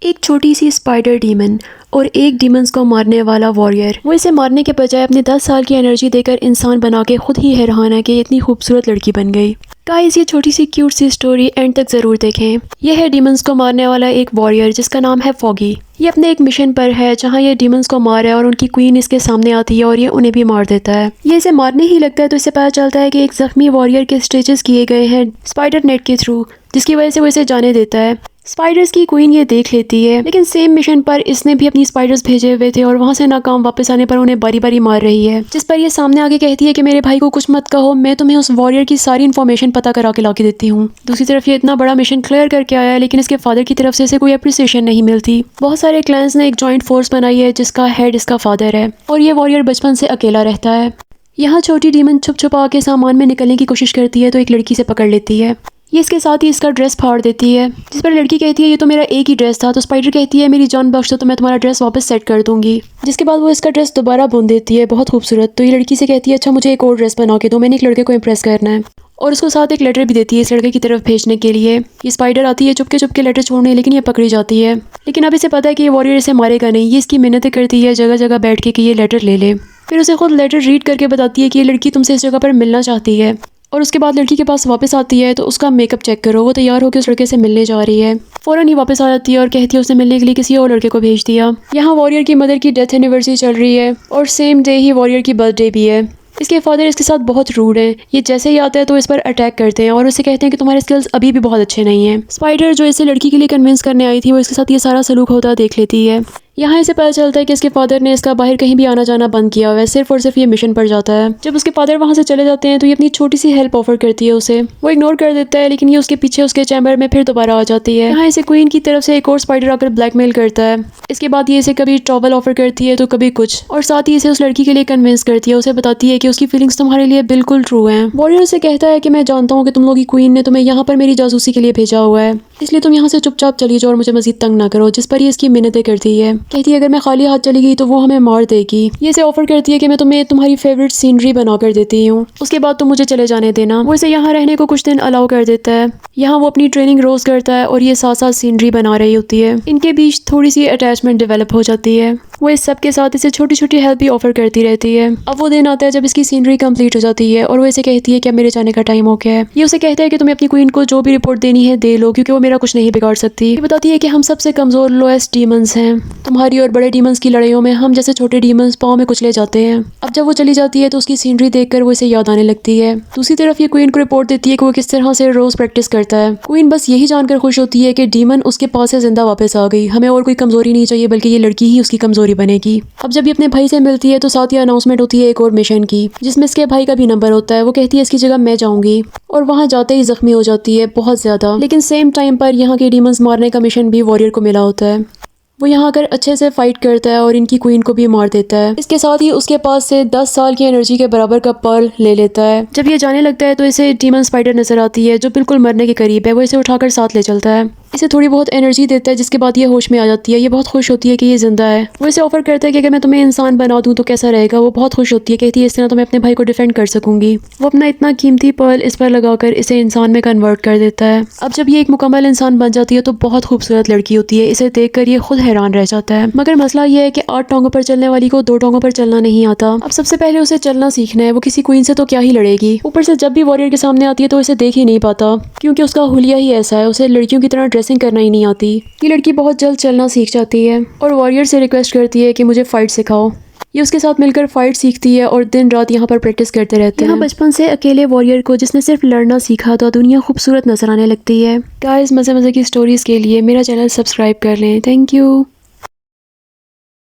एक छोटी सी spider demon और एक डीमंस को मारने वाला वॉरियर। वो इसे मारने के बजाय अपने 10 साल की एनर्जी देकर इंसान बना के खुद ही हैरान है कि ये इतनी खूबसूरत लड़की बन गई। गाइस, ये छोटी सी क्यूट सी स्टोरी एंड तक ज़रूर देखें। यह है डीमंस को मारने वाला एक वॉरियर जिसका नाम है फॉगी। ये अपने एक मिशन पर है जहाँ ये डीमंस को मारा है और उनकी क्वीन इसके सामने आती है और ये उन्हें भी मार देता है। ये इसे मारने ही लगता है तो इसे पता चलता है कि एक जख्मी वॉरियर के स्टिचेस किए गए हैं स्पाइडर नेट के थ्रू, जिसकी वजह से वो इसे जाने देता है। स्पाइडर्स की क्वीन ये देख लेती है, लेकिन सेम मिशन पर इसने भी अपनी स्पाइडर्स भेजे हुए थे और वहाँ से नाकाम वापस आने पर उन्हें बारी बारी मार रही है। जिस पर ये सामने आके कहती है कि मेरे भाई को कुछ मत कहो, मैं तुम्हें उस वॉरियर की सारी इन्फॉर्मेशन पता करा के लाके देती हूँ। दूसरी तरफ ये इतना बड़ा मिशन क्लियर करके आया है, लेकिन इसके फादर की तरफ से इसे कोई अप्रिसिएशन नहीं मिलती। बहुत सारे क्लैंस ने एक जॉइंट फोर्स बनाई है जिसका हेड इसका फादर है और ये वॉरियर बचपन से अकेला रहता है। यहाँ छोटी डीमन छुप छुपा के सामान में निकलने की कोशिश करती है तो एक लड़की से पकड़ लेती है। ये इसके साथ ही इसका ड्रेस फाड़ देती है, जिस पर लड़की कहती है ये तो मेरा एक ही ड्रेस था। तो स्पाइडर कहती है मेरी जान बख्श दो तो मैं तुम्हारा ड्रेस वापस सेट कर दूंगी। जिसके बाद वो इसका ड्रेस दोबारा बुन देती है, बहुत खूबसूरत। तो ये लड़की से कहती है अच्छा मुझे एक और ड्रेस बना के दो, मैंने एक लड़के को इम्प्रेस करना है। और उसको साथ एक लेटर भी देती है इस लड़के की तरफ भेजने के लिए। ये स्पाइडर आती है चुपके लेटर छोड़ने, लेकिन ये पकड़ी जाती है। लेकिन अब इसे पता है कि ये वॉरियर इसे मारेगा नहीं। ये इसकी मिन्नतें करती है जगह जगह बैठ के कि ये लेटर ले ले। फिर उसे खुद लेटर रीड करके बताती है कि ये लड़की तुमसे इस जगह पर मिलना चाहती है। और उसके बाद लड़की के पास वापस आती है तो उसका मेकअप चेक करो, वो तैयार होकर उस लड़के से मिलने जा रही है। फ़ौरन ही वापस आ जाती है और कहती है उसने मिलने के लिए किसी और लड़के को भेज दिया। यहाँ वॉरियर की मदर की डेथ एनिवर्सरी चल रही है और सेम डे ही वॉरियर की बर्थडे भी है। इसके फादर इसके साथ बहुत रूड हैं। ये जैसे ही आता है तो इस पर अटैक करते हैं और उसे कहते हैं कि तुम्हारे स्किल्स अभी भी बहुत अच्छे नहीं हैं। स्पाइडर जो इसे लड़की के लिए कन्विंस करने आई थी वो इसके साथ ये सारा सलूक होता देख लेती है। यहाँ इसे पता चलता है कि इसके फादर ने इसका बाहर कहीं भी आना जाना बंद किया हुआ है, सिर्फ और सिर्फ ये मिशन पर जाता है। जब उसके फादर वहाँ से चले जाते हैं तो ये अपनी छोटी सी हेल्प ऑफर करती है उसे। वो इग्नोर कर देता है, लेकिन ये उसके पीछे उसके चैम्बर में फिर दोबारा आ जाती है। यहाँ इसे क्वीन की तरफ से एक और स्पाइडर आकर ब्लैकमेल करता है। इसके बाद ये इसे कभी टॉवल ऑफर करती है तो कभी कुछ, और साथ ही इसे उस लड़की के लिए कन्विंस करती है। उसे बताती है कि उसकी फीलिंग्स तुम्हारे लिए बिल्कुल ट्रू हैं। वॉरियर उसे कहता है कि मैं जानता हूँ कि तुम लोग की क्वीन ने तुम्हें यहाँ पर मेरी जासूसी के लिए भेजा हुआ है, इसलिए तुम यहाँ से चुपचाप चली जाओ और मुझे मजीद तंग ना करो। जिस पर ये इसकी मिन्नतें करती है, कहती है अगर मैं खाली हाथ चली गई तो वो हमें मार देगी। ये इसे ऑफर करती है कि मैं तुम्हें तुम्हारी फेवरेट सीनरी बना कर देती हूँ, उसके बाद तुम मुझे चले जाने देना। वो इसे यहाँ रहने को कुछ दिन अलाउ कर देता है। यहाँ वो अपनी ट्रेनिंग रोज करता है और ये साथ साथ सीनरी बना रही होती है। इनके बीच थोड़ी सी अटैचमेंट डेवलप हो जाती है। वो इस सब के साथ इसे छोटी छोटी हेल्प भी ऑफर करती रहती है। अब वो दिन आता है जब इसकी सीनरी कंप्लीट हो जाती है और वो इसे कहती है कि अब मेरे जाने का टाइम हो गया है। ये उसे कहता है कि तुम्हें अपनी क्वीन को जो भी रिपोर्ट देनी है दे लो, क्योंकि वो मेरा कुछ नहीं बिगाड़ सकती। ये बताती है कि हम सबसे कमजोर लोएस्ट डीमंस हैं। तुम्हारी और बड़े डीमंस की लड़ाइयों में हम जैसे छोटे डीमंस पाँव में कुचले जाते हैं। अब जब वो चली जाती है तो उसकी सीनरी देखकर वो इसे याद आने लगती है। दूसरी तरफ ये क्वीन को रिपोर्ट देती है कि वो किस तरह से रोज प्रैक्टिस करता है। क्वीन बस यही जानकर खुश होती है कि डीमन उसके पास से जिंदा वापस आ गई। हमें और कोई कमजोरी नहीं चाहिए, बल्कि ये लड़की ही उसकी कमजोरी बनेगी। अब जब ये अपने भाई से मिलती है तो साथ ही अनाउंसमेंट होती है एक और मिशन की, जिसमें इसके भाई का भी नंबर होता है। वो कहती है इसकी जगह मैं जाऊंगी, और वहाँ जाते ही जख्मी हो जाती है बहुत ज्यादा। लेकिन सेम टाइम पर यहाँ के डीमंस मारने का मिशन भी वॉरियर को मिला होता है। वो यहाँ आकर अच्छे से फाइट करता है और इनकी क्वीन को भी मार देता है। इसके साथ ही उसके पास से 10 साल की एनर्जी के बराबर का पर्ल ले लेता है। जब ये जाने लगता है तो इसे डीमन स्पाइडर नजर आती है जो बिल्कुल मरने के करीब है। वो इसे उठाकर साथ ले चलता है, इसे थोड़ी बहुत एनर्जी देता है, जिसके बाद ये होश में आ जाती है। ये बहुत खुश होती है कि ये जिंदा है। वो इसे ऑफर करता है कि अगर मैं तुम्हें इंसान बना दूं तो कैसा रहेगा। वो बहुत खुश होती है, कहती है इस तरह तो मैं अपने भाई को डिफेंड कर सकूंगी। वो अपना इतना कीमती पर्ल इस पर लगाकर इसे इंसान में कन्वर्ट कर देता है। अब जब ये एक मुकम्मल इंसान बन जाती है तो बहुत खूबसूरत लड़की होती है। इसे देखकर ये खुद हैरान रह जाता है। मगर मसला ये है कि 8 टांगों पर चलने वाली को 2 टांगों पर चलना नहीं आता। अब सबसे पहले उसे चलना सीखना है। वो किसी क्वीन से तो क्या ही लड़ेगी। ऊपर से जब भी वॉरियर के सामने आती है तो इसे देख ही नहीं पाता, क्योंकि उसका हुलिया ही ऐसा है। उसे लड़कियों की तरह ड्रेसिंग करना ही नहीं आती। ये लड़की बहुत जल्द चलना सीख जाती है और वॉरियर से रिक्वेस्ट करती है कि मुझे फाइट सिखाओ। ये उसके साथ मिलकर फाइट सीखती है और दिन रात यहाँ पर प्रैक्टिस करते रहते हैं। यहाँ बचपन से अकेले वॉरियर को जिसने सिर्फ लड़ना सीखा था दुनिया खूबसूरत नजर आने लगती है। गाइस, मजे मजे की स्टोरीज के लिए मेरा चैनल सब्सक्राइब कर लें। Thank you.